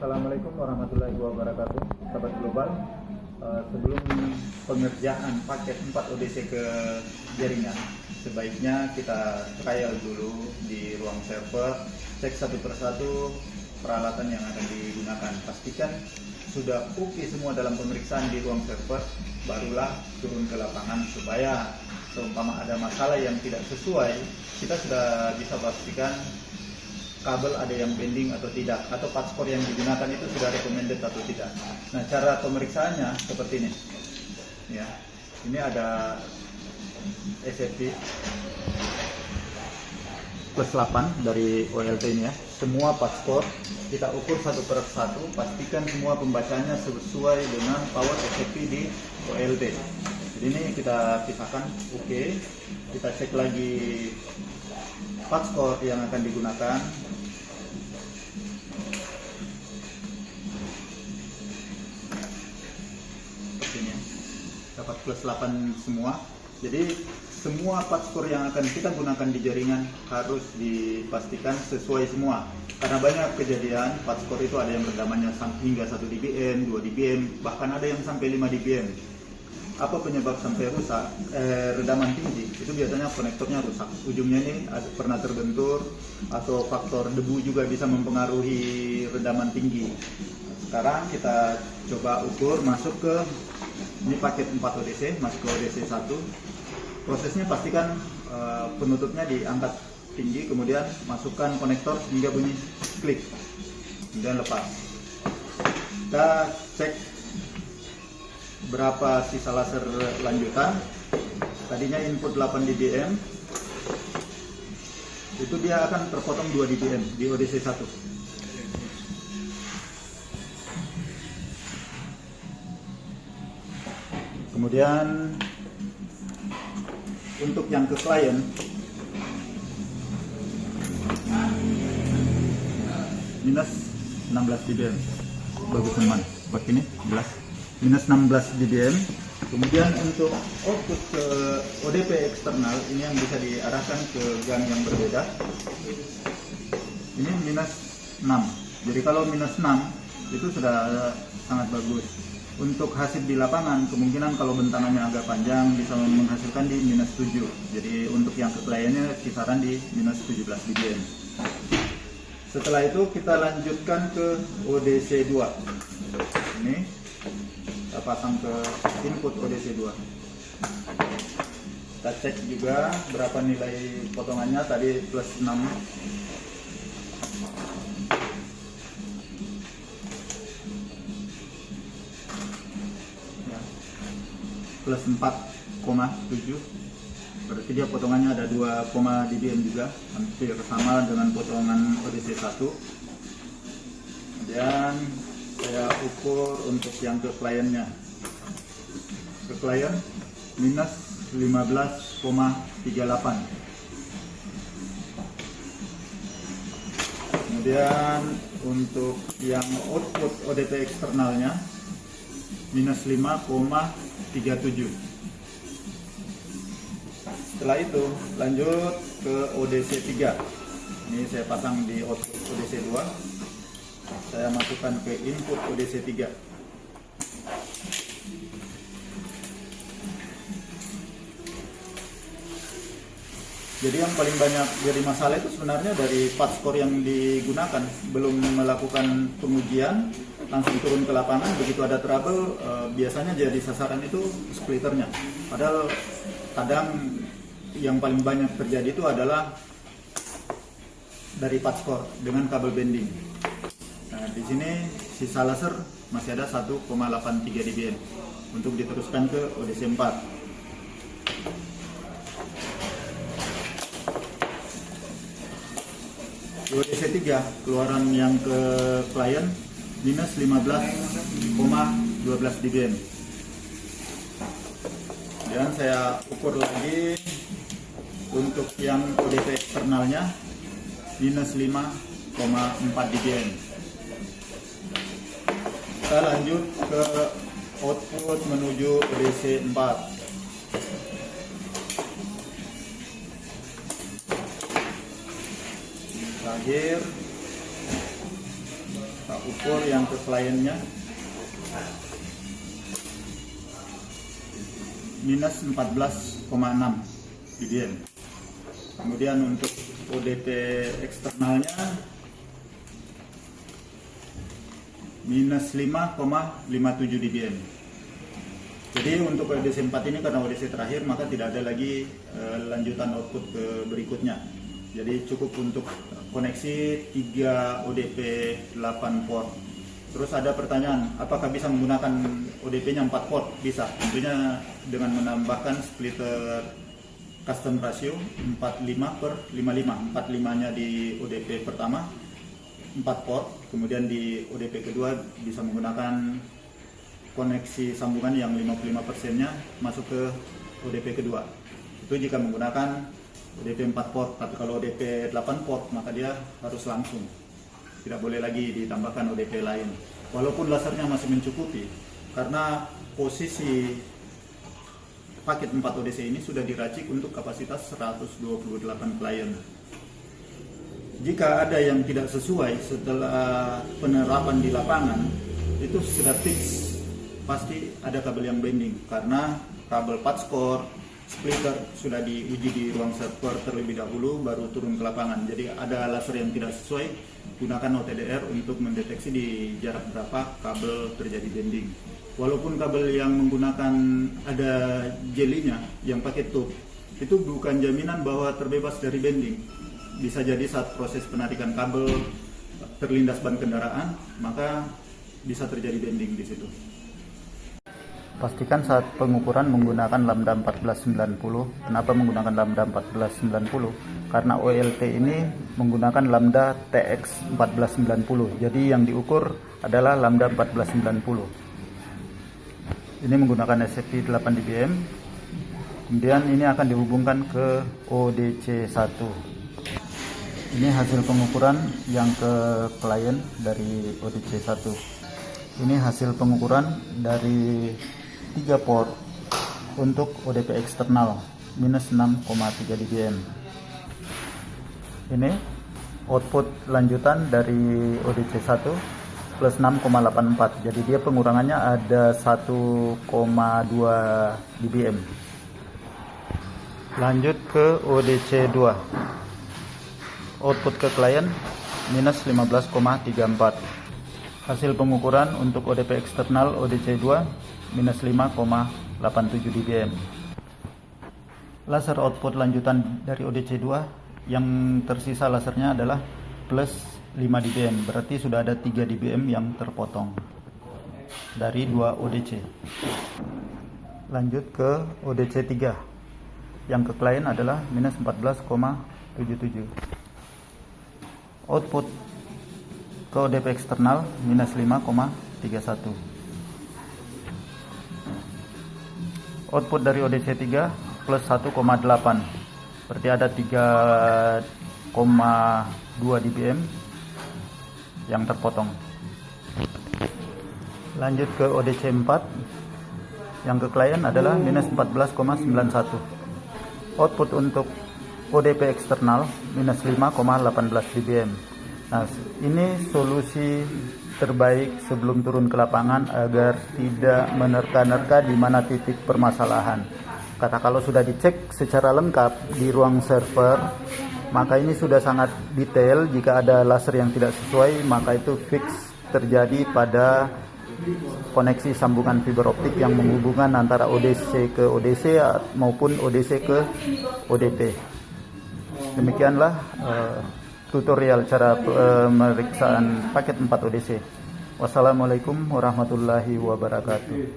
Assalamualaikum warahmatullahi wabarakatuh, sahabat global. Sebelum pengerjaan paket 4 ODC ke jaringan, sebaiknya kita trial dulu di ruang server, cek satu persatu peralatan yang akan digunakan. Pastikan sudah oke semua dalam pemeriksaan di ruang server, barulah turun ke lapangan supaya seumpama ada masalah yang tidak sesuai, kita sudah bisa pastikan kabel ada yang bending atau tidak, atau patchcore yang digunakan itu sudah recommended atau tidak. Nah, cara pemeriksaannya seperti ini. Ya, ini ada SFP plus 8 dari OLT ini ya. Semua patchcore kita ukur satu per satu, pastikan semua pembacanya sesuai dengan power SFP di OLT. Jadi ini kita pisahkan, oke. Kita cek lagi patchcore yang akan digunakan. Dapat plus 8 semua. Jadi semua patchcore yang akan kita gunakan di jaringan harus dipastikan sesuai semua, karena banyak kejadian patchcore itu ada yang redamannya hingga 1 dBm, 2 dBm, bahkan ada yang sampai 5 dBm. Apa penyebab sampai rusak redaman tinggi? Itu biasanya konektornya rusak, ujungnya ini pernah terbentur, atau faktor debu juga bisa mempengaruhi redaman tinggi. Sekarang kita coba ukur, masuk ke ini paket 4 ODC, masuk ke ODC 1. Prosesnya pastikan penutupnya diangkat tinggi, kemudian masukkan konektor hingga bunyi klik, kemudian lepas. Kita cek berapa sisa laser lanjutan. Tadinya input 8 dBm, itu dia akan terpotong 2 dBm di ODC 1. Kemudian untuk yang ke klien, minus 16 dBm, bagus teman, seperti ini jelas, minus 16 dBm. Kemudian untuk output ke ODP eksternal, ini yang bisa diarahkan ke gang yang berbeda, ini minus 6. Jadi kalau minus 6 itu sudah sangat bagus. Untuk hasil di lapangan, kemungkinan kalau bentangannya agak panjang bisa menghasilkan di minus 7. Jadi untuk yang ke kliennya kisaran di minus 17 dBm. Setelah itu kita lanjutkan ke ODC 2. Ini kita pasang ke input ODC 2. Kita cek juga berapa nilai potongannya, tadi plus 6. Plus 4,7, berarti dia potongannya ada 2, dBm juga, hampir sama dengan potongan ODC 1. Dan saya ukur untuk yang ke kliennya, ke klien minus 15,38. Kemudian untuk yang output ODP eksternalnya minus 5,37. Setelah itu lanjut ke ODC 3. Ini saya pasang di output ODC 2. Saya masukkan ke input ODC 3. Jadi yang paling banyak jadi masalah itu sebenarnya dari patchcore yang digunakan. Belum melakukan pengujian, langsung turun ke lapangan, begitu ada trouble, biasanya jadi sasaran itu splitternya. Padahal kadang yang paling banyak terjadi itu adalah dari patchcore dengan kabel bending. Nah, di sini sisa laser masih ada 1,83 dBm untuk diteruskan ke ODC 4. Di ODC 3 keluaran yang ke klien minus 15,12 dBm. Dan saya ukur lagi untuk yang ODP eksternalnya minus 5,4 dBm. Kita lanjut ke output menuju ODC 4. Terakhir kita ukur yang ke kliennya minus 14,6 dBm. Kemudian untuk ODP eksternalnya minus 5,57 dBm. Jadi untuk ODC 4 ini karena ODC terakhir maka tidak ada lagi lanjutan output ke berikutnya. Jadi cukup untuk koneksi 3 ODP 8 port. Terus ada pertanyaan, apakah bisa menggunakan ODP-nya 4 port? Bisa, tentunya dengan menambahkan splitter custom ratio 45/55. 45-nya di ODP pertama 4 port, kemudian di ODP kedua bisa menggunakan koneksi sambungan yang 55%-nya masuk ke ODP kedua. Itu jika menggunakan ODP 4 port, tapi kalau ODP 8 port maka dia harus langsung. Tidak boleh lagi ditambahkan ODP lain. Walaupun lasernya masih mencukupi, karena posisi paket 4 ODC ini sudah diracik untuk kapasitas 128 klien. Jika ada yang tidak sesuai setelah penerapan di lapangan, itu sudah fix. Pasti ada kabel yang bending, karena kabel patchcore, splitter sudah diuji di ruang server terlebih dahulu baru turun ke lapangan. Jadi ada laser yang tidak sesuai, gunakan OTDR untuk mendeteksi di jarak berapa kabel terjadi bending. Walaupun kabel yang menggunakan ada jelinya yang pakai tube, itu bukan jaminan bahwa terbebas dari bending. Bisa jadi saat proses penarikan kabel terlindas ban kendaraan, maka bisa terjadi bending di situ. Pastikan saat pengukuran menggunakan lambda 1490. Kenapa menggunakan lambda 1490? Karena OLT ini menggunakan lambda TX 1490. Jadi yang diukur adalah lambda 1490. Ini menggunakan SFP 8 dBm. Kemudian ini akan dihubungkan ke ODC 1. Ini hasil pengukuran yang ke klien dari ODC 1. Ini hasil pengukuran dari 3 port untuk ODP eksternal minus 6,3 dBm. Ini output lanjutan dari ODC 1 plus 6,84. Jadi dia pengurangannya ada 1,2 dBm. Lanjut ke ODC 2. Output ke klien minus 15,34. Hasil pengukuran untuk ODP eksternal ODC 2 minus 5,87 dBm. Laser output lanjutan dari ODC 2 yang tersisa lasernya adalah plus 5 dBm, berarti sudah ada 3 dBm yang terpotong dari 2 ODC. Lanjut ke ODC 3 yang ke klien adalah minus 14,77. Output ke ODP eksternal minus 5,31. Output dari ODC 3 plus 1,8, berarti ada 3,2 dBm yang terpotong. Lanjut ke ODC 4 yang ke klien adalah minus 14,91. Output untuk ODP eksternal minus 5,18 dBm. Nah, ini solusi terbaik sebelum turun ke lapangan agar tidak menerka-nerka di mana titik permasalahan. Karena kalau sudah dicek secara lengkap di ruang server, maka ini sudah sangat detail. Jika ada laser yang tidak sesuai, maka itu fix terjadi pada koneksi sambungan fiber optik yang menghubungkan antara ODC ke ODC maupun ODC ke ODP. Demikianlah tutorial cara pemeriksaan paket 4 ODC. Wassalamualaikum warahmatullahi wabarakatuh.